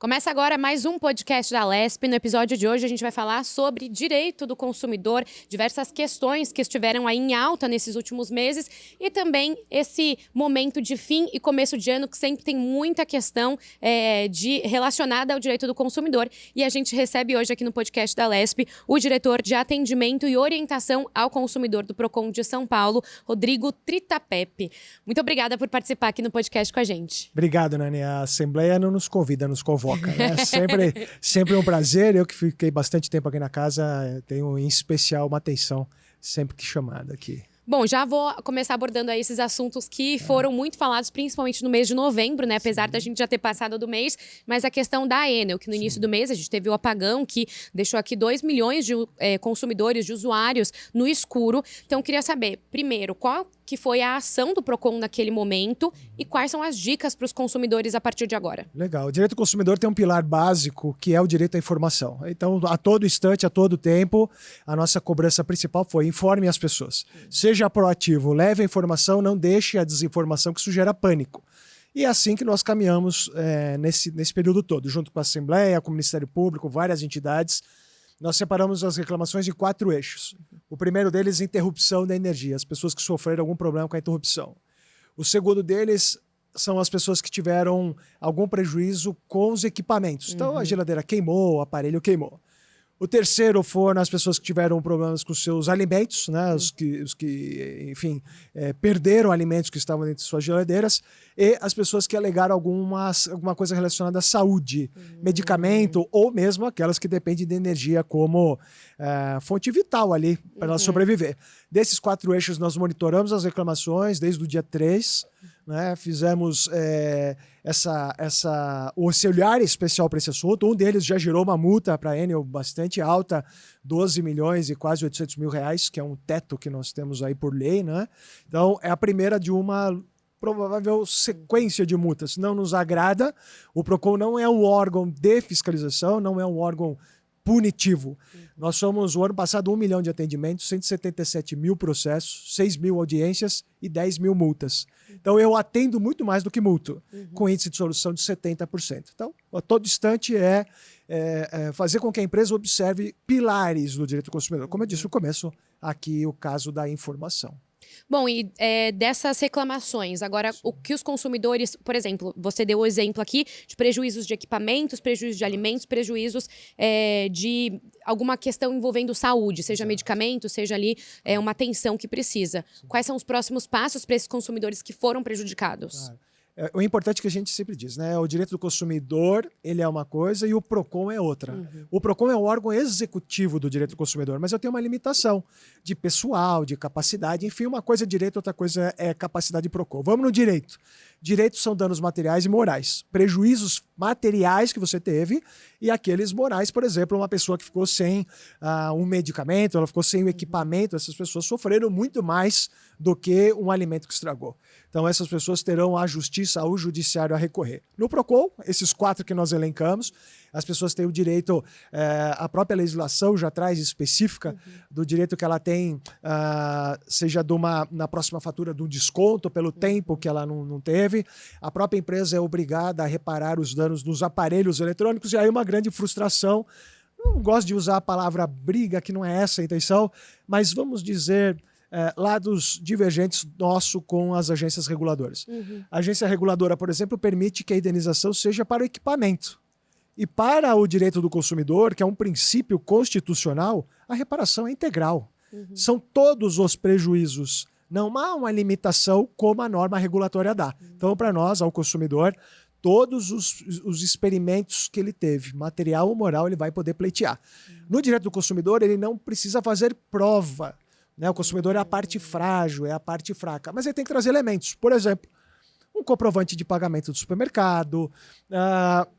Começa agora mais um podcast da Alesp. No episódio de hoje a gente vai falar sobre direito do consumidor, diversas questões que estiveram aí em alta nesses últimos meses e também esse momento de fim e começo de ano que sempre tem muita questão relacionada ao direito do consumidor. E a gente recebe hoje aqui no podcast da Alesp o diretor de atendimento e orientação ao consumidor do Procon de São Paulo, Rodrigo Tritapepe. Muito obrigada por participar aqui no podcast com a gente. Obrigado, Nani. A Assembleia não nos convida, nos convoca. Né? Sempre um prazer. Eu que fiquei bastante tempo aqui na casa, tenho em especial uma atenção sempre que chamada aqui. Bom, já vou começar abordando aí esses assuntos que foram muito falados, principalmente no mês de novembro, né? Apesar da gente já ter passado do mês, mas a questão da Enel, que no início do mês a gente teve o apagão que deixou aqui 2 milhões de consumidores, de usuários no escuro. Então, eu queria saber, primeiro, qual que foi a ação do Procon naquele momento e quais são as dicas para os consumidores a partir de agora? Legal. O direito do consumidor tem um pilar básico, que é o direito à informação. Então, a todo instante, a todo tempo, a nossa cobrança principal foi informe as pessoas. Seja proativo, leve a informação, não deixe a desinformação, que isso gera pânico. E é assim que nós caminhamos nesse período todo, junto com a Assembleia, com o Ministério Público, várias entidades. Nós separamos as reclamações em 4 eixos. O primeiro deles, interrupção da energia, as pessoas que sofreram algum problema com a interrupção. O segundo deles são as pessoas que tiveram algum prejuízo com os equipamentos. Então, a geladeira queimou, o aparelho queimou. O terceiro foram as pessoas que tiveram problemas com os seus alimentos, né? Os que enfim, perderam alimentos que estavam dentro de suas geladeiras, e as pessoas que alegaram alguma coisa relacionada à saúde, medicamento, ou mesmo aquelas que dependem de energia como fonte vital ali para ela sobreviver. Desses 4 eixos, nós monitoramos as reclamações desde o dia 3, né? Fizemos esse olhar especial para esse assunto. Um deles já gerou uma multa para a Enel bastante alta, 12 milhões e quase 800 mil reais, que é um teto que nós temos aí por lei, né? Então, é a primeira de uma provável sequência de multas. Não nos agrada. O Procon não é um órgão de fiscalização, não é um órgão punitivo. Nós somos, o ano passado, 1 milhão de atendimentos, 177 mil processos, 6 mil audiências e 10 mil multas. Então, eu atendo muito mais do que multo, com índice de solução de 70%. Então, a todo instante fazer com que a empresa observe pilares do direito do consumidor. Como eu disse no começo, aqui o caso da informação. Bom, e dessas reclamações, agora o que os consumidores, por exemplo, você deu o exemplo aqui de prejuízos de equipamentos, prejuízos de alimentos, prejuízos de alguma questão envolvendo saúde, seja medicamento, seja ali uma atenção que precisa. Quais são os próximos passos para esses consumidores que foram prejudicados? Claro. O importante que a gente sempre diz, né? O direito do consumidor, ele é uma coisa e o Procon é outra. O Procon é o órgão executivo do direito do consumidor, mas eu tenho uma limitação de pessoal, de capacidade, enfim, uma coisa é direito, outra coisa é capacidade de Procon. Vamos no direito. Direitos são danos materiais e morais. Prejuízos materiais que você teve e aqueles morais, por exemplo, uma pessoa que ficou sem um medicamento, ela ficou sem o equipamento, essas pessoas sofreram muito mais do que um alimento que estragou. Então, essas pessoas terão a justiça, o judiciário a recorrer. No Procon, esses 4 que nós elencamos, as pessoas têm o direito, a própria legislação já traz específica do direito que ela tem, seja na próxima fatura do desconto pelo tempo que ela não teve. A própria empresa é obrigada a reparar os danos dos aparelhos eletrônicos e aí uma grande frustração. Não gosto de usar a palavra briga, que não é essa a intenção, mas vamos dizer lados divergentes nosso com as agências reguladoras. A agência reguladora, por exemplo, permite que a indenização seja para o equipamento. E para o direito do consumidor, que é um princípio constitucional, a reparação é integral. São todos os prejuízos. Não há uma limitação como a norma regulatória dá. Então, para nós, ao consumidor, todos os experimentos que ele teve, material ou moral, ele vai poder pleitear. No direito do consumidor, ele não precisa fazer prova. Né? O consumidor é a parte frágil, é a parte fraca. Mas ele tem que trazer elementos. Por exemplo, um comprovante de pagamento do supermercado,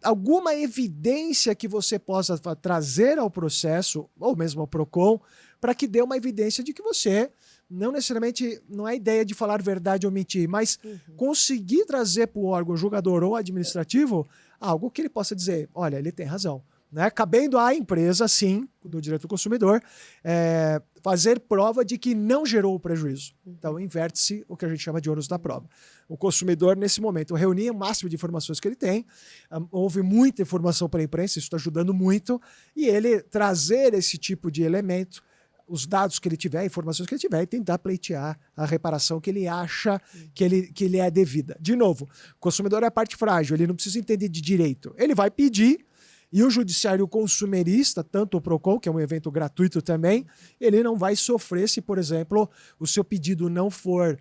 alguma evidência que você possa trazer ao processo, ou mesmo ao Procon, para que dê uma evidência de que você, não necessariamente, não é ideia de falar verdade ou mentir, mas conseguir trazer para o órgão julgador ou administrativo algo que ele possa dizer, olha, ele tem razão. né? Cabendo à empresa, sim, do direito do consumidor, fazer prova de que não gerou o prejuízo. Então, inverte-se o que a gente chama de ônus da prova. O consumidor, nesse momento, reunia o máximo de informações que ele tem, houve muita informação para a imprensa, isso está ajudando muito, e ele trazer esse tipo de elemento, os dados que ele tiver, informações que ele tiver, e tentar pleitear a reparação que ele acha que ele é devida. De novo, o consumidor é a parte frágil, ele não precisa entender de direito. Ele vai pedir, e o judiciário consumerista, tanto o PROCON, que é um evento gratuito também, ele não vai sofrer se, por exemplo, o seu pedido não for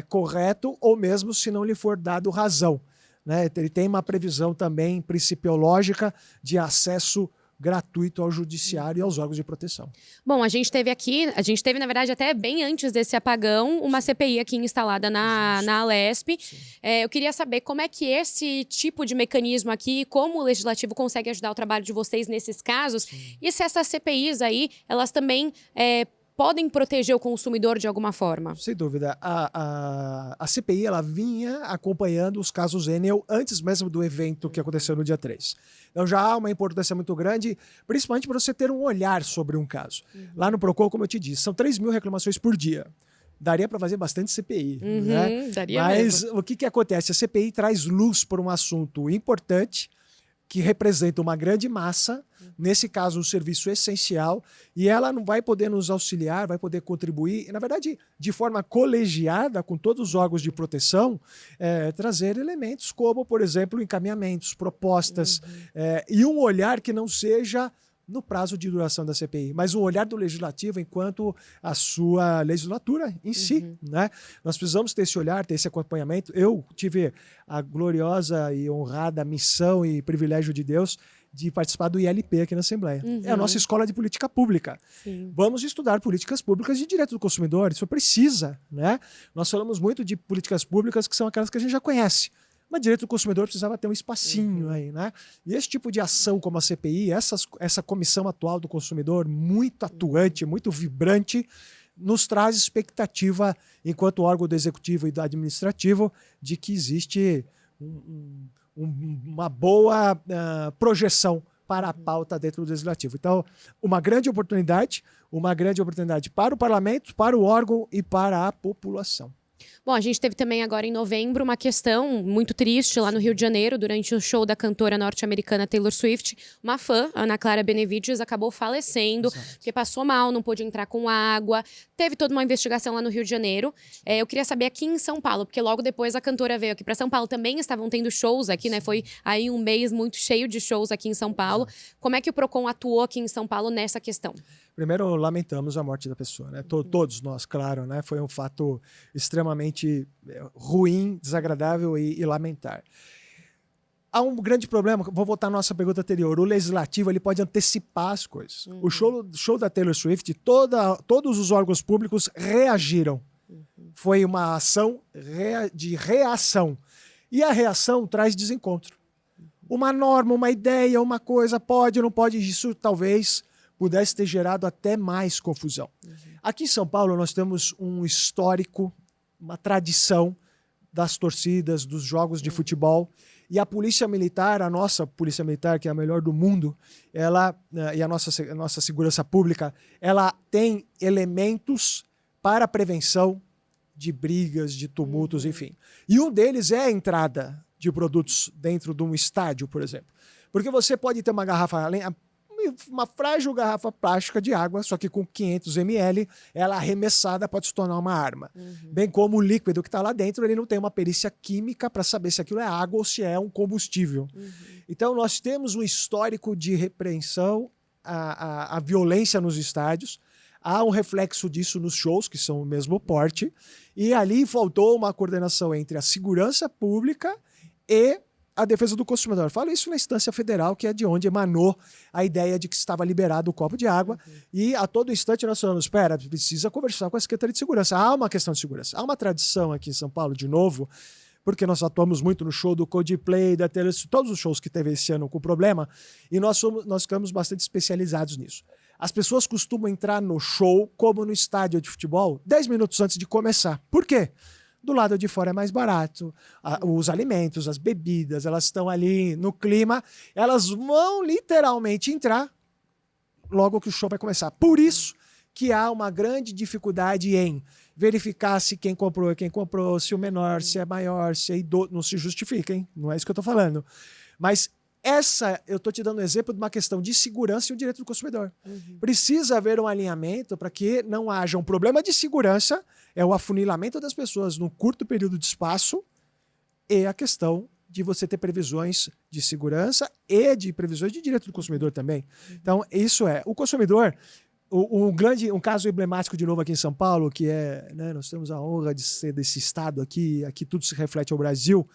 correto ou mesmo se não lhe for dado razão, né? Ele tem uma previsão também principiológica de acesso gratuito ao judiciário e aos órgãos de proteção. Bom, a gente teve, na verdade, até bem antes desse apagão, uma CPI aqui instalada na Alesp. Eu queria saber como é que esse tipo de mecanismo aqui, como o Legislativo consegue ajudar o trabalho de vocês nesses casos, e se essas CPIs aí, elas também podem proteger o consumidor de alguma forma? Sem dúvida. A CPI ela vinha acompanhando os casos Enel antes mesmo do evento que aconteceu no dia 3. Então já há uma importância muito grande, principalmente para você ter um olhar sobre um caso. Lá no PROCON, como eu te disse, são 3.000 reclamações por dia. Daria para fazer bastante CPI. Né? Daria Mas mesmo. o que acontece? A CPI traz luz para um assunto importante, que representa uma grande massa, nesse caso um serviço essencial, e ela não vai poder nos auxiliar, vai poder contribuir, e, na verdade, de forma colegiada com todos os órgãos de proteção, trazer elementos como, por exemplo, encaminhamentos, propostas, e um olhar que não seja no prazo de duração da CPI, mas um olhar do Legislativo enquanto a sua legislatura em si. Né? Nós precisamos ter esse olhar, ter esse acompanhamento. Eu tive a gloriosa e honrada missão e privilégio de Deus de participar do ILP aqui na Assembleia. É a nossa escola de política pública. Sim. Vamos estudar políticas públicas de direito do consumidor, isso precisa. Né? Nós falamos muito de políticas públicas que são aquelas que a gente já conhece. Mas direito do consumidor precisava ter um espacinho aí, né? E esse tipo de ação como a CPI, essa comissão atual do consumidor, muito atuante, muito vibrante, nos traz expectativa, enquanto órgão do executivo e do administrativo, de que existe uma boa projeção para a pauta dentro do legislativo. Então, uma grande oportunidade para o parlamento, para o órgão e para a população. Bom, a gente teve também agora em novembro uma questão muito triste lá no Rio de Janeiro, durante o show da cantora norte-americana Taylor Swift. Uma fã, Ana Clara Benevides, acabou falecendo, porque passou mal, não pôde entrar com água. Teve toda uma investigação lá no Rio de Janeiro. Eu queria saber aqui em São Paulo, porque logo depois a cantora veio aqui para São Paulo. Também estavam tendo shows aqui, né? Foi aí um mês muito cheio de shows aqui em São Paulo. Como é que o PROCON atuou aqui em São Paulo nessa questão? Primeiro, lamentamos a morte da pessoa, né? Todos nós, claro, né? Foi um fato extremamente ruim, desagradável e lamentar. Há um grande problema, vou voltar à nossa pergunta anterior, o legislativo ele pode antecipar as coisas. O show da Taylor Swift, todos os órgãos públicos reagiram. Foi uma ação de reação. E a reação traz desencontro. Uma norma, uma ideia, uma coisa, pode ou não pode, isso talvez pudesse ter gerado até mais confusão. Aqui em São Paulo nós temos um histórico, uma tradição das torcidas, dos jogos de futebol, e a Polícia Militar, a nossa Polícia Militar, que é a melhor do mundo, e a nossa segurança pública, ela tem elementos para a prevenção de brigas, de tumultos, enfim. E um deles é a entrada de produtos dentro de um estádio, por exemplo. Porque você pode ter uma frágil garrafa plástica de água, só que com 500 ml, ela arremessada pode se tornar uma arma. Bem como o líquido que está lá dentro, ele não tem uma perícia química para saber se aquilo é água ou se é um combustível. Então, nós temos um histórico de repreensão à violência nos estádios. Há um reflexo disso nos shows, que são o mesmo porte. E ali faltou uma coordenação entre a segurança pública e a defesa do consumidor. Falo isso na instância federal, que é de onde emanou a ideia de que estava liberado o copo de água. E a todo instante nós falamos, espera, precisa conversar com a Secretaria de Segurança. Há uma questão de segurança. Há uma tradição aqui em São Paulo, de novo, porque nós atuamos muito no show do Coldplay, da Taylor Swift, todos os shows que teve esse ano com problema, e nós ficamos bastante especializados nisso. As pessoas costumam entrar no show, como no estádio de futebol, 10 minutos antes de começar. Por quê? Do lado de fora é mais barato. Os alimentos, as bebidas, elas estão ali no clima, elas vão literalmente entrar logo que o show vai começar. Por isso que há uma grande dificuldade em verificar se quem comprou é quem comprou, se o menor, se é maior, se é idoso. Não se justifica, hein? Não é isso que eu estou falando. Mas eu estou te dando um exemplo de uma questão de segurança e o direito do consumidor. Precisa haver um alinhamento para que não haja um problema de segurança, é o afunilamento das pessoas num curto período de espaço e a questão de você ter previsões de segurança e de previsões de direito do consumidor também. Então, isso é. O consumidor, um caso emblemático de novo aqui em São Paulo, que é, né, nós temos a honra de ser desse estado aqui tudo se reflete ao Brasil,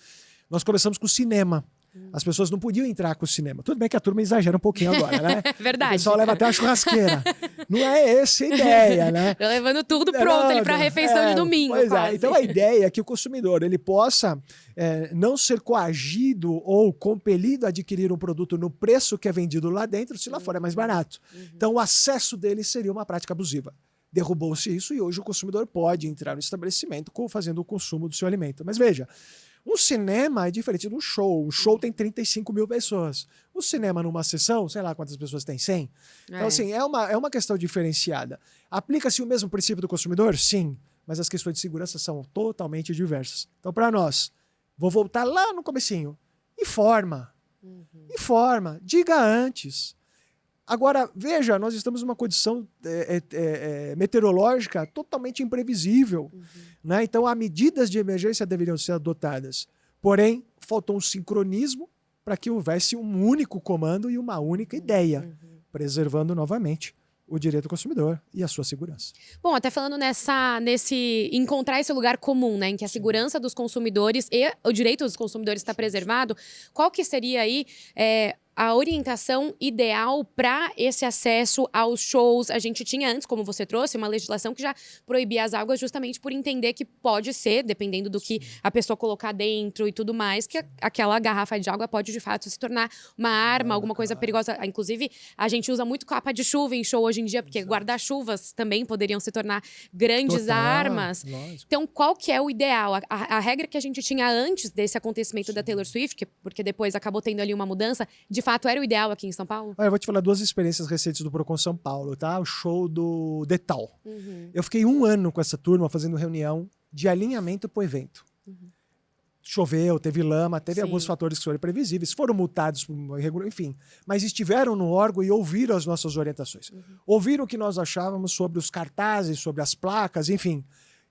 nós começamos com o cinema. As pessoas não podiam entrar com o cinema. Tudo bem que a turma exagera um pouquinho agora, né? Verdade. O pessoal leva até a churrasqueira. Não é essa a ideia, né? Eu levando tudo pronto ali para a refeição de domingo. Pois quase. é. Então a ideia é que o consumidor ele possa não ser coagido ou compelido a adquirir um produto no preço que é vendido lá dentro, se lá fora é mais barato. Então o acesso dele seria uma prática abusiva. Derrubou-se isso e hoje o consumidor pode entrar no estabelecimento fazendo o consumo do seu alimento. Mas veja, um cinema é diferente de um show. Um show tem 35 mil pessoas. O cinema numa sessão, sei lá quantas pessoas tem, 100. Então, assim, é uma questão diferenciada. Aplica-se o mesmo princípio do consumidor? Sim. Mas as questões de segurança são totalmente diversas. Então, para nós, vou voltar lá no comecinho. Informa. Informa. Diga antes. Agora, veja, nós estamos numa condição meteorológica totalmente imprevisível. Né? Então, há medidas de emergência deveriam ser adotadas. Porém, faltou um sincronismo para que houvesse um único comando e uma única ideia, preservando novamente o direito do consumidor e a sua segurança. Bom, até falando nesse encontrar esse lugar comum, né, em que a segurança dos consumidores e o direito dos consumidores está preservado, qual que seria aí a orientação ideal para esse acesso aos shows? A gente tinha antes, como você trouxe, uma legislação que já proibia as águas justamente por entender que pode ser, dependendo do que a pessoa colocar dentro e tudo mais, que aquela garrafa de água pode de fato se tornar uma arma, alguma coisa perigosa. Inclusive, a gente usa muito capa de chuva em show hoje em dia, porque guarda-chuvas também poderiam se tornar grandes armas. Lógico. Então, qual que é o ideal? A regra que a gente tinha antes desse acontecimento da Taylor Swift, porque depois acabou tendo ali uma mudança, de fato era o ideal aqui em São Paulo? Olha, eu vou te falar 2 experiências recentes do Procon São Paulo, tá? O show do Detal. Eu fiquei 1 ano com essa turma fazendo reunião de alinhamento pro evento. Choveu, teve lama, teve alguns fatores que foram imprevisíveis, foram multados, enfim. Mas estiveram no órgão e ouviram as nossas orientações. Ouviram o que nós achávamos sobre os cartazes, sobre as placas, enfim.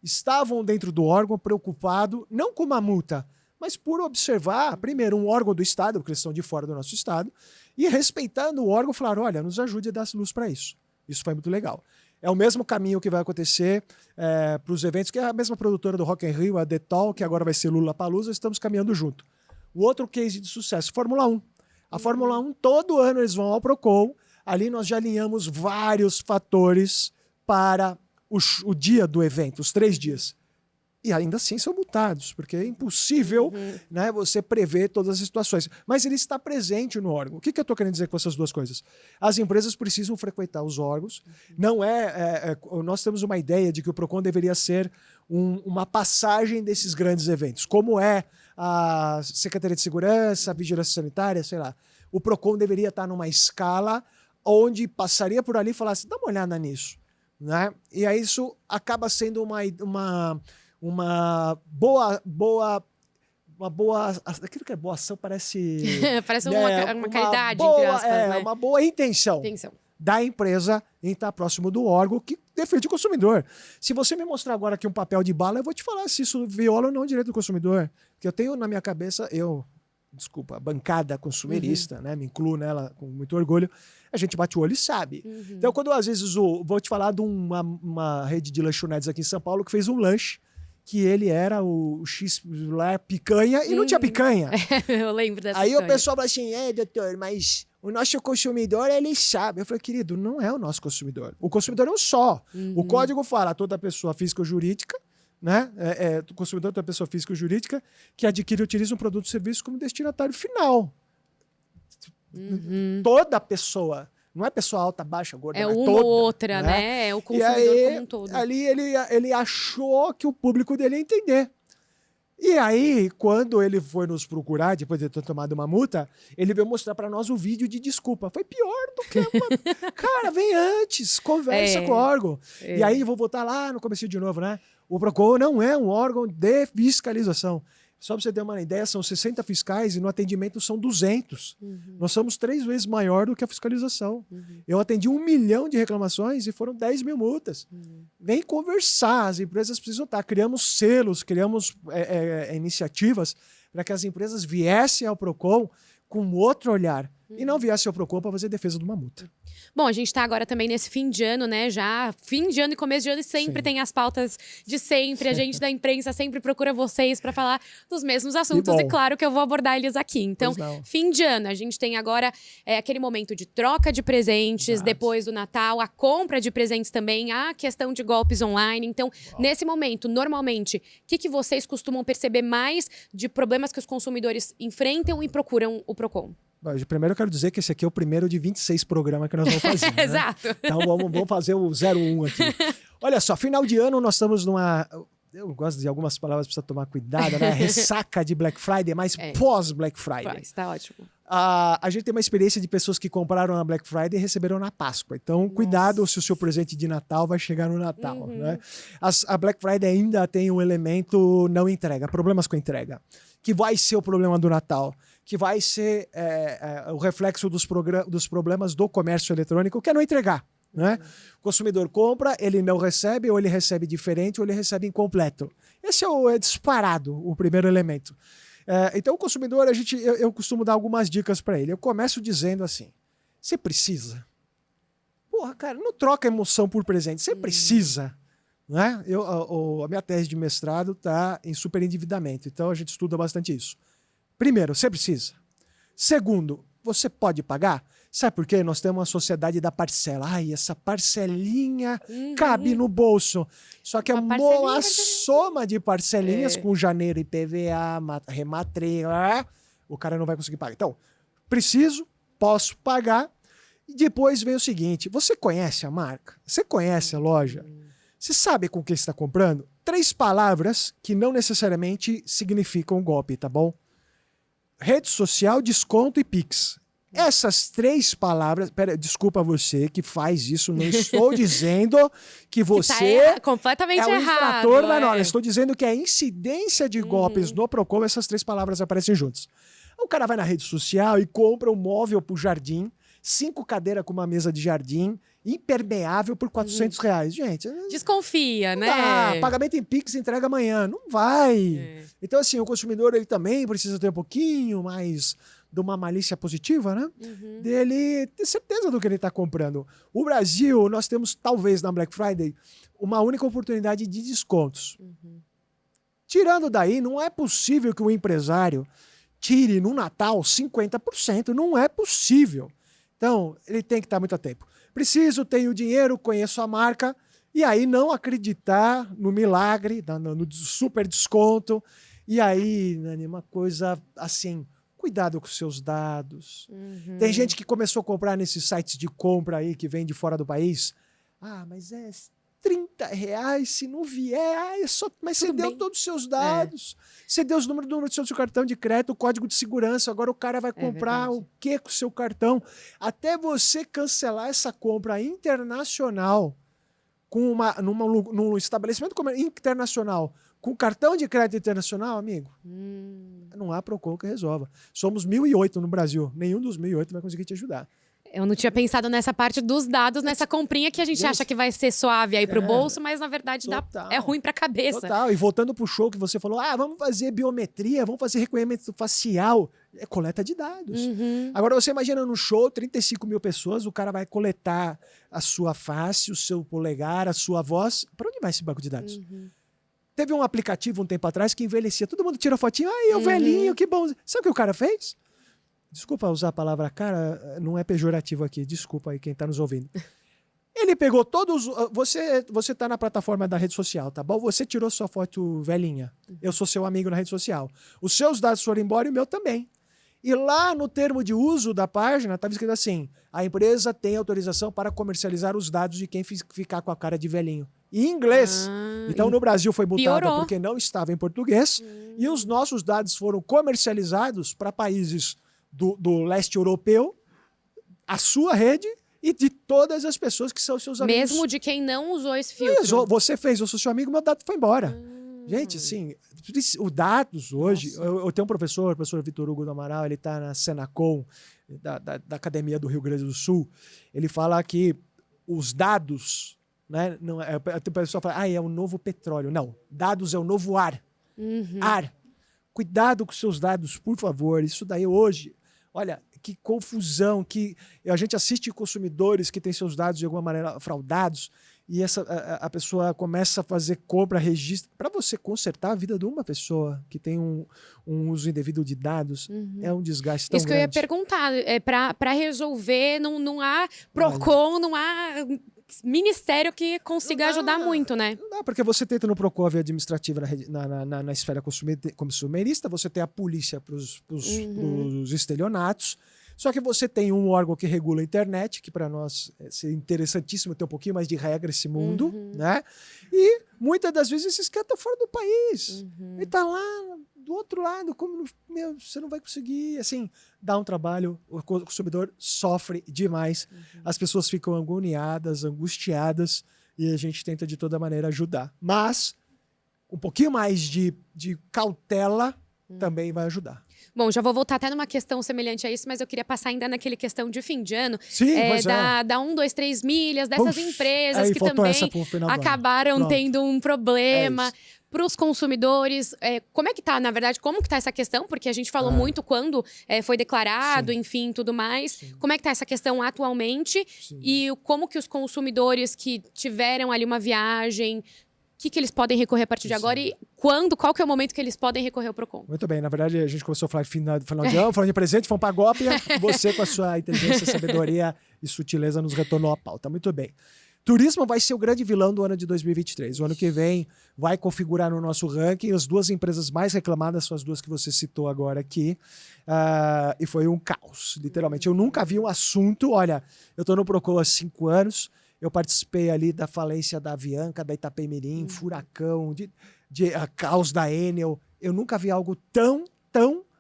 Estavam dentro do órgão preocupados, não com uma multa, mas por observar, primeiro, um órgão do Estado, porque eles estão de fora do nosso Estado, e respeitando o órgão, falaram, olha, nos ajude a dar luz para isso. Isso foi muito legal. É o mesmo caminho que vai acontecer para os eventos, que é a mesma produtora do Rock in Rio, a Detol, que agora vai ser Lollapalooza, estamos caminhando junto. O outro case de sucesso, Fórmula 1. A Fórmula 1, todo ano eles vão ao Procon, ali nós já alinhamos vários fatores para o dia do evento, os 3 dias. E ainda assim são multados, porque é impossível né, você prever todas as situações. Mas ele está presente no órgão. O que eu estou querendo dizer com essas 2 coisas? As empresas precisam frequentar os órgãos. Não nós temos uma ideia de que o Procon deveria ser uma passagem desses grandes eventos, como é a Secretaria de Segurança, a Vigilância Sanitária, sei lá. O Procon deveria estar numa escala onde passaria por ali e falasse, dá uma olhada nisso. Né? E aí isso acaba sendo uma boa. Aquilo que é boa ação parece. Parece uma caridade, entre aspas, né? Uma boa intenção da empresa em estar próximo do órgão que defende o consumidor. Se você me mostrar agora aqui um papel de bala, eu vou te falar se isso viola ou não o direito do consumidor. Porque eu tenho na minha cabeça, a bancada consumerista, né? Me incluo nela com muito orgulho. A gente bate o olho e sabe. Então, quando às vezes vou te falar de uma rede de lanchonetes aqui em São Paulo que fez um lanche que ele era o X lá, picanha, e não tinha picanha. Eu lembro dessa Aí história. o pessoal fala assim, doutor, mas o nosso consumidor, ele sabe. Eu falei, querido, não é o nosso consumidor. O consumidor é um só. O código fala toda pessoa física ou jurídica, né? O consumidor é toda pessoa física ou jurídica que adquire e utiliza um produto ou serviço como destinatário final. Toda pessoa. Não é pessoa alta, baixa, gorda, uma toda, ou outra, né? É o consumidor aí, como um todo. Ali ele achou que o público dele ia entender. E aí, quando ele foi nos procurar, depois de ter tomado uma multa, ele veio mostrar para nós o vídeo de desculpa. Foi pior do que uma... Cara, vem antes, conversa com o órgão. E aí, vou voltar lá no começo de novo, né? O PROCON não é um órgão de fiscalização. Só para você ter uma ideia, são 60 fiscais e no atendimento são 200. Nós somos 3 vezes maior do que a fiscalização. Eu atendi 1 milhão de reclamações e foram 10 mil multas. Vem conversar, as empresas precisam estar. Criamos selos, criamos iniciativas para que as empresas viessem ao PROCON com outro olhar. E não viessem ao PROCON para fazer defesa de uma multa. Bom, a gente está agora também nesse fim de ano, né? Já fim de ano e começo de ano e sempre tem as pautas de sempre. A gente da imprensa sempre procura vocês para falar dos mesmos assuntos. E claro que eu vou abordar eles aqui. Então, fim de ano, a gente tem agora aquele momento de troca de presentes, depois do Natal, a compra de presentes também, a questão de golpes online. Então, nesse momento, normalmente, o que vocês costumam perceber mais de problemas que os consumidores enfrentam e procuram o PROCON? Primeiro eu quero dizer que esse aqui é o primeiro de 26 programas que nós vamos fazer. Né? Exato. Então vamos fazer o 01 aqui. Olha só, final de ano nós estamos numa... Eu gosto de algumas palavras, precisa tomar cuidado, né? Ressaca de Black Friday, mas pós-Black Friday. Está ótimo. A gente tem uma experiência de pessoas que compraram na Black Friday e receberam na Páscoa. Então, cuidado se o seu presente de Natal vai chegar no Natal. Né? A Black Friday ainda tem um elemento não entrega, problemas com entrega, que vai ser o problema do Natal, que vai ser o reflexo dos problemas do comércio eletrônico, que é não entregar. Né? O consumidor compra, ele não recebe, ou ele recebe diferente, ou ele recebe incompleto. Esse é disparado o primeiro elemento. Então, o consumidor, eu costumo dar algumas dicas para ele. Eu começo dizendo assim: você precisa? Porra, cara, não troca emoção por presente. Você precisa. Né? A minha tese de mestrado está em superendividamento, então a gente estuda bastante isso. Primeiro, você precisa. Segundo, você pode pagar? Sabe por quê? Nós temos uma sociedade da parcela. Ai, essa parcelinha cabe no bolso. Só que a soma de parcelinhas com janeiro IPVA, rematrícula, o cara não vai conseguir pagar. Então, preciso, posso pagar. E depois vem o seguinte: você conhece a marca? Você conhece a loja? Você sabe com o que você está comprando? 3 palavras que não necessariamente significam golpe, tá bom? Rede social, desconto e Pix. Essas 3 palavras... Desculpa você que faz isso, não estou dizendo que você completamente é um errado, infrator da norma. Estou dizendo que a incidência de golpes no PROCON, essas 3 palavras aparecem juntas. O cara vai na rede social e compra um móvel pro jardim, 5 cadeiras com uma mesa de jardim, impermeável por R$400. Gente... Desconfia, né? Pagamento em Pix, entrega amanhã. Não vai. Então, assim, o consumidor ele também precisa ter um pouquinho mais de uma malícia positiva, né? Dele ter certeza do que ele está comprando. O Brasil, nós temos, talvez, na Black Friday, uma única oportunidade de descontos. Tirando daí, não é possível que o empresário tire no Natal 50%. Não é possível. Então, ele tem que estar muito atento. Preciso, tenho dinheiro, conheço a marca, e aí não acreditar no milagre, no super desconto. E aí, Nani, uma coisa assim, cuidado com os seus dados. Tem gente que começou a comprar nesses sites de compra aí, que vem de fora do país. Ah, mas é R$30, se não vier, mas você deu todos os seus dados. Você deu os números do seu cartão de crédito, o código de segurança, agora o cara vai comprar o que com o seu cartão? Até você cancelar essa compra internacional num estabelecimento internacional com cartão de crédito internacional, amigo, não há PROCON que resolva. Somos 1.008 no Brasil, nenhum dos 1.008 vai conseguir te ajudar. Eu não tinha pensado nessa parte dos dados, nessa comprinha que a gente acha que vai ser suave aí pro bolso, mas na verdade é ruim pra cabeça. Total. E voltando pro show que você falou, vamos fazer biometria, vamos fazer reconhecimento facial. É coleta de dados. Agora você imagina no show, 35 mil pessoas, o cara vai coletar a sua face, o seu polegar, a sua voz. Para onde vai esse banco de dados? Teve um aplicativo um tempo atrás que envelhecia. Todo mundo tira fotinho. Ai, o velhinho, que bom. Sabe o que o cara fez? Desculpa usar a palavra cara, não é pejorativo aqui. Desculpa aí quem tá nos ouvindo. Ele pegou todos... Você tá na plataforma da rede social, tá bom? Você tirou sua foto velhinha. Eu sou seu amigo na rede social. Os seus dados foram embora e o meu também. E lá no termo de uso da página estava escrito assim: a empresa tem autorização para comercializar os dados de quem ficar com a cara de velhinho. e inglês. Então, no Brasil foi multada piorou. porque não estava em português. E os nossos dados foram comercializados para países do leste europeu, a sua rede e de todas as pessoas que são seus amigos. Mesmo de quem não usou esse filtro. Você fez, eu sou seu amigo, meu dado foi embora. Gente, assim, os dados hoje... Eu tenho um professor, o professor Vitor Hugo do Amaral, ele está na Senacom, da Academia do Rio Grande do Sul. Ele fala que os dados... Né, não, a pessoa fala, é o novo petróleo. Não, dados é o novo ar. Ar. Cuidado com seus dados, por favor. Isso daí hoje... Olha, que confusão, que a gente assiste consumidores que têm seus dados de alguma maneira fraudados e a pessoa começa a fazer compra, registro. Para você consertar a vida de uma pessoa que tem um uso indevido de dados, é um desgaste tão Isso que grande. eu ia perguntar, para resolver, não há PROCON, não há ministério que consiga ajudar muito, né? Não dá, porque você tenta no PROCON a via administrativa na esfera consumerista, você tem a polícia para os estelionatos, só que você tem um órgão que regula a internet, que para nós é interessantíssimo ter um pouquinho mais de regra esse mundo, né? E muitas das vezes esses caras estão fora do país. Ele está lá do outro lado, você não vai conseguir, assim, dar um trabalho, o consumidor sofre demais, as pessoas ficam agoniadas, angustiadas, e a gente tenta de toda maneira ajudar. Mas um pouquinho mais de cautela também vai ajudar. Bom, já vou voltar até numa questão semelhante a isso, mas eu queria passar ainda naquele questão de fim de ano. Sim, da 1, 2, 3 milhas, dessas empresas que também acabaram tendo um problema. Para os consumidores, como é que tá, na verdade, como que tá essa questão? Porque a gente falou muito quando foi declarado, enfim, tudo mais. Sim. Como é que tá essa questão atualmente? Sim. E como que os consumidores que tiveram ali uma viagem, o que eles podem recorrer a partir de agora e qual que é o momento que eles podem recorrer ao PROCON? Muito bem, na verdade a gente começou a falar de final de ano, falando de presente, fomos para a Gópia, você com a sua inteligência, sabedoria e sutileza nos retornou a pauta. Muito bem. Turismo vai ser o grande vilão do ano de 2023. O ano que vem vai configurar no nosso ranking as duas empresas mais reclamadas, são as duas que você citou agora aqui. E foi um caos, literalmente. Eu nunca vi um assunto... Olha, eu estou no PROCON há 5 anos, eu participei ali da falência da Avianca, da Itapemirim, furacão, a caos da Enel. Eu nunca vi algo tão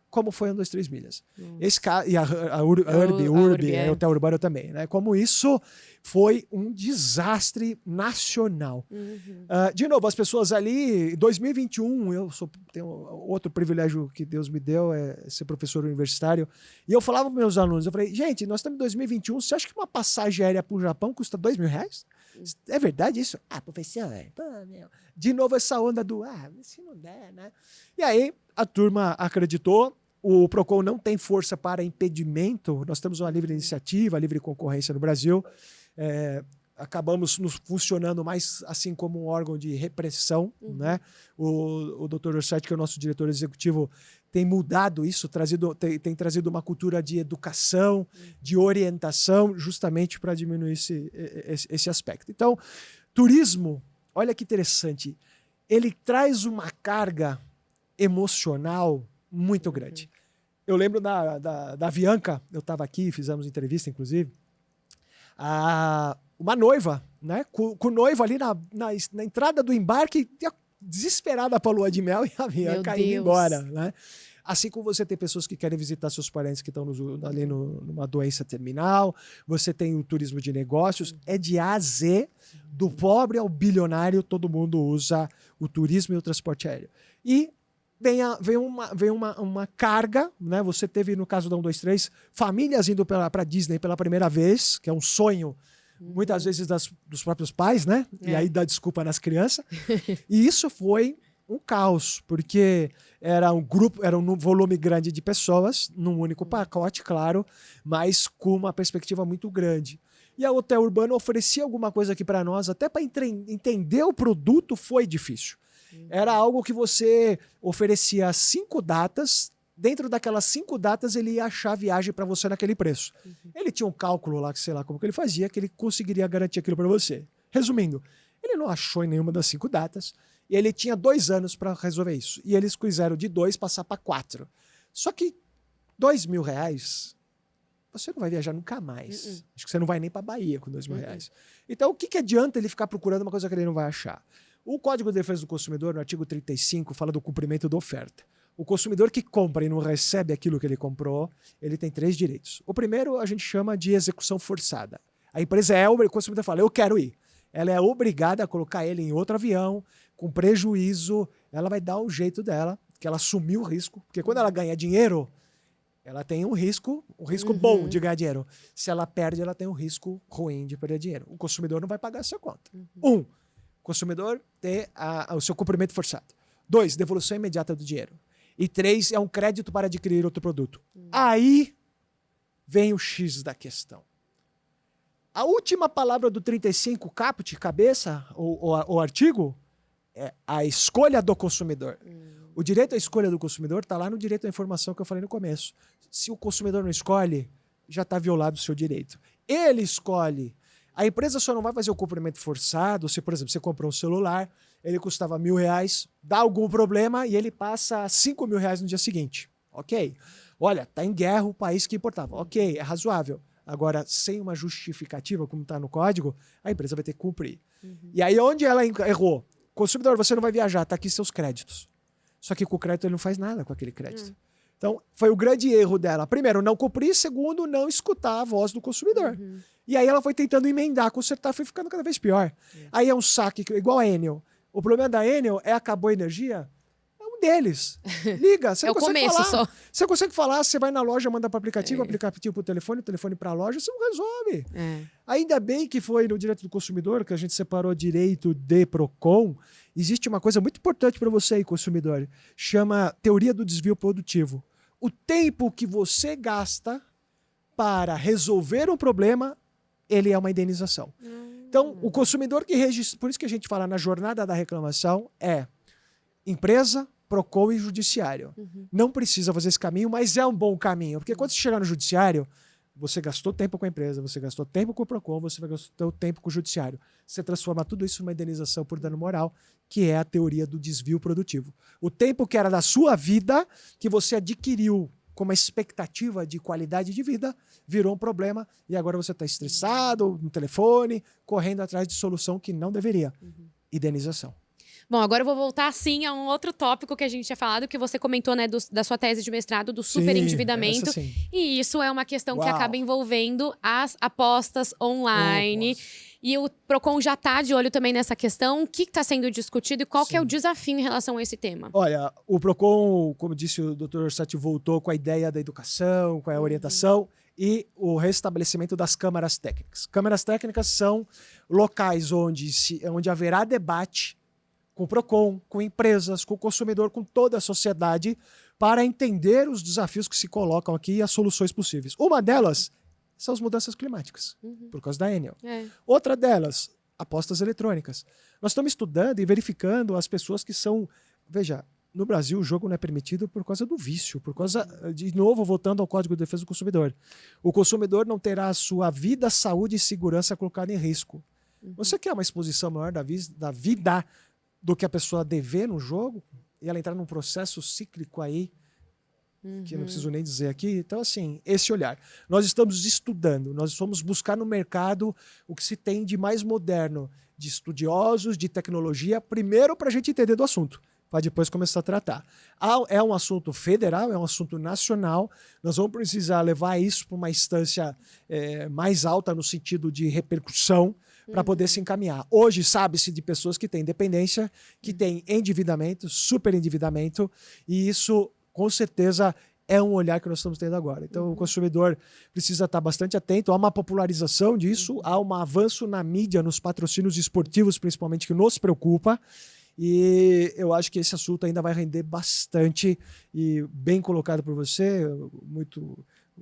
como foi 1, 2, 3 milhas. Esse e a Urbi, o Hotel Urbano também, né? Como isso foi um desastre nacional. De novo, as pessoas ali, em 2021, tenho outro privilégio que Deus me deu, é ser professor universitário, e eu falava para meus alunos, eu falei, gente, nós estamos em 2021, você acha que uma passagem aérea para o Japão custa R$2.000? É verdade isso? Professor, de novo essa onda se não der, né? E aí, a turma acreditou, o PROCON não tem força para impedimento, nós temos uma livre iniciativa, livre concorrência no Brasil, acabamos nos funcionando mais assim como um órgão de repressão, né? O Dr. Orset, que é o nosso diretor executivo, tem mudado isso, tem trazido uma cultura de educação, de orientação, justamente para diminuir esse aspecto. Então, turismo, olha que interessante, ele traz uma carga emocional muito grande. Eu lembro da Avianca, eu estava aqui, fizemos entrevista, inclusive, uma noiva, né, com o noivo ali na entrada do embarque, desesperada para a lua de mel e a Avianca indo embora, né? Assim como você tem pessoas que querem visitar seus parentes que estão ali numa doença terminal, você tem o turismo de negócios, é de A a Z, do pobre ao bilionário, todo mundo usa o turismo e o transporte aéreo. E vem uma carga, né? Você teve, no caso da 1, 2, 3, famílias indo para Disney pela primeira vez, que é um sonho, muitas vezes dos próprios pais, né? E aí dá desculpa nas crianças. E isso foi um caos, porque era um volume grande de pessoas, num único pacote, claro, mas com uma perspectiva muito grande. E a Hotel Urbano oferecia alguma coisa aqui para nós, até para entender o produto foi difícil. Era algo que você oferecia 5 datas, dentro daquelas 5 datas ele ia achar a viagem para você naquele preço. Ele tinha um cálculo lá, que sei lá como que ele fazia, que ele conseguiria garantir aquilo para você. Resumindo, ele não achou em nenhuma das 5 datas, e ele tinha 2 anos para resolver isso. E eles quiseram de 2 passar para 4. Só que R$2.000 você não vai viajar nunca mais. Acho que você não vai nem para Bahia com R$2.000. Então, o que adianta ele ficar procurando uma coisa que ele não vai achar? O Código de Defesa do Consumidor, no artigo 35, fala do cumprimento da oferta. O consumidor que compra e não recebe aquilo que ele comprou, ele tem 3 direitos. O primeiro a gente chama de execução forçada. A empresa o consumidor fala, eu quero ir. Ela é obrigada a colocar ele em outro avião, com prejuízo, ela vai dar um jeito dela, que ela assumiu o risco, porque quando ela ganha dinheiro, ela tem um risco bom de ganhar dinheiro. Se ela perde, ela tem um risco ruim de perder dinheiro. O consumidor não vai pagar essa conta. O consumidor ter o seu cumprimento forçado. 2, devolução imediata do dinheiro. E 3, é um crédito para adquirir outro produto. Aí vem o X da questão. A última palavra do 35, caput, cabeça, o artigo, é a escolha do consumidor. O direito à escolha do consumidor está lá no direito à informação que eu falei no começo. Se o consumidor não escolhe, já está violado o seu direito. Ele escolhe. A empresa só não vai fazer o cumprimento forçado se, por exemplo, você comprou um celular, ele custava R$1.000, dá algum problema e ele passa R$5.000 no dia seguinte. Ok. Olha, está em guerra o país que importava. Ok, é razoável. Agora, sem uma justificativa, como está no código, a empresa vai ter que cumprir. E aí, onde ela errou? Consumidor, você não vai viajar, está aqui seus créditos. Só que com o crédito ele não faz nada com aquele crédito. Então, foi o grande erro dela. Primeiro, não cumprir. Segundo, não escutar a voz do consumidor. E aí ela foi tentando emendar, consertar, foi ficando cada vez pior. Aí é um saque, igual a Enel. O problema da Enel é acabou a energia. É um deles. Liga, você é não o consegue começo falar. só. Você consegue falar, você vai na loja, manda para o aplicativo para o telefone para a loja, você não resolve. Ainda bem que foi no direito do consumidor que a gente separou direito de PROCON. Existe uma coisa muito importante para você aí, consumidor. Chama teoria do desvio produtivo. O tempo que você gasta para resolver um problema, ele é uma indenização. Então, o consumidor que registra... Por isso que a gente fala na jornada da reclamação é empresa, PROCON e judiciário. Não precisa fazer esse caminho, mas é um bom caminho. Porque quando você chegar no judiciário, você gastou tempo com a empresa, você gastou tempo com o PROCON, você vai gastar tempo com o judiciário. Você transforma tudo isso numa indenização por dano moral, que é a teoria do desvio produtivo. O tempo que era da sua vida, que você adquiriu com uma expectativa de qualidade de vida, virou um problema e agora você está estressado, no telefone, correndo atrás de solução que não deveria. Indenização. Bom, agora eu vou voltar, sim, a um outro tópico que a gente tinha falado, que você comentou, né, da sua tese de mestrado, do superendividamento. Sim. E isso é uma questão que acaba envolvendo as apostas online. E o PROCON já está de olho também nessa questão. O que está sendo discutido e qual que é o desafio em relação a esse tema? Olha, o PROCON, como disse o Dr. Sati, voltou com a ideia da educação, com a orientação e o restabelecimento das câmaras técnicas. Câmaras técnicas são locais onde haverá debate com o PROCON, com empresas, com o consumidor, com toda a sociedade, para entender os desafios que se colocam aqui e as soluções possíveis. Uma delas são as mudanças climáticas, por causa da Enel. Outra delas, apostas eletrônicas. Nós estamos estudando e verificando as pessoas que são... Veja, no Brasil o jogo não é permitido por causa do vício, por causa, de novo, voltando ao Código de Defesa do Consumidor. O consumidor não terá a sua vida, saúde e segurança colocada em risco. Você quer uma exposição maior da vida do que a pessoa dever no jogo e ela entrar num processo cíclico aí, que eu não preciso nem dizer aqui. Então, assim, esse olhar. Nós estamos estudando, nós vamos buscar no mercado o que se tem de mais moderno, de estudiosos, de tecnologia, primeiro para a gente entender do assunto, para depois começar a tratar. É um assunto federal, é um assunto nacional, nós vamos precisar levar isso para uma instância mais alta no sentido de repercussão, para poder se encaminhar. Hoje sabe-se de pessoas que têm dependência, que têm endividamento, superendividamento, e isso, com certeza, é um olhar que nós estamos tendo agora. Então, o consumidor precisa estar bastante atento. Há uma popularização disso, há um avanço na mídia, nos patrocínios esportivos, principalmente, que nos preocupa, e eu acho que esse assunto ainda vai render bastante, e bem colocado por você,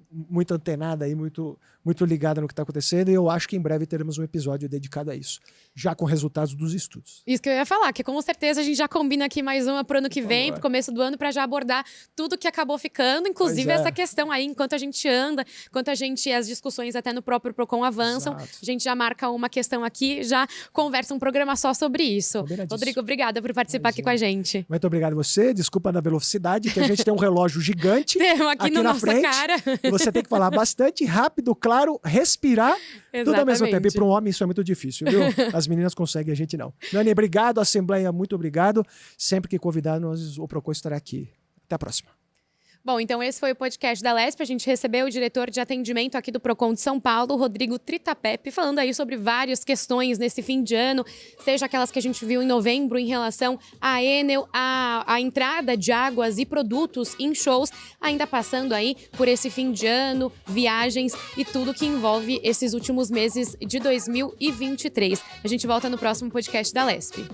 muito antenada aí, muito ligada no que está acontecendo, e eu acho que em breve teremos um episódio dedicado a isso, já com resultados dos estudos. Isso que eu ia falar, que com certeza a gente já combina aqui mais uma pro ano que vem, pro começo do ano, para já abordar tudo que acabou ficando, inclusive essa questão aí, enquanto a gente anda, enquanto as discussões até no próprio PROCON avançam, a gente já marca uma questão aqui, já conversa um programa só sobre isso. Rodrigo, obrigada por participar aqui com a gente. Muito obrigado a você, desculpa da velocidade, que a gente tem um relógio gigante aqui na frente, cara. Você tem que falar bastante, rápido, claro, respirar, tudo ao mesmo tempo. E para um homem isso é muito difícil, viu? As meninas conseguem, a gente não. Nani, obrigado. Assembleia, muito obrigado. Sempre que convidar, o Procon estará aqui. Até a próxima. Bom, então esse foi o podcast da Lespe. A gente recebeu o diretor de atendimento aqui do Procon de São Paulo, Rodrigo Tritapepe, falando aí sobre várias questões nesse fim de ano, seja aquelas que a gente viu em novembro em relação à Enel, a entrada de águas e produtos em shows, ainda passando aí por esse fim de ano, viagens e tudo que envolve esses últimos meses de 2023. A gente volta no próximo podcast da Lespe.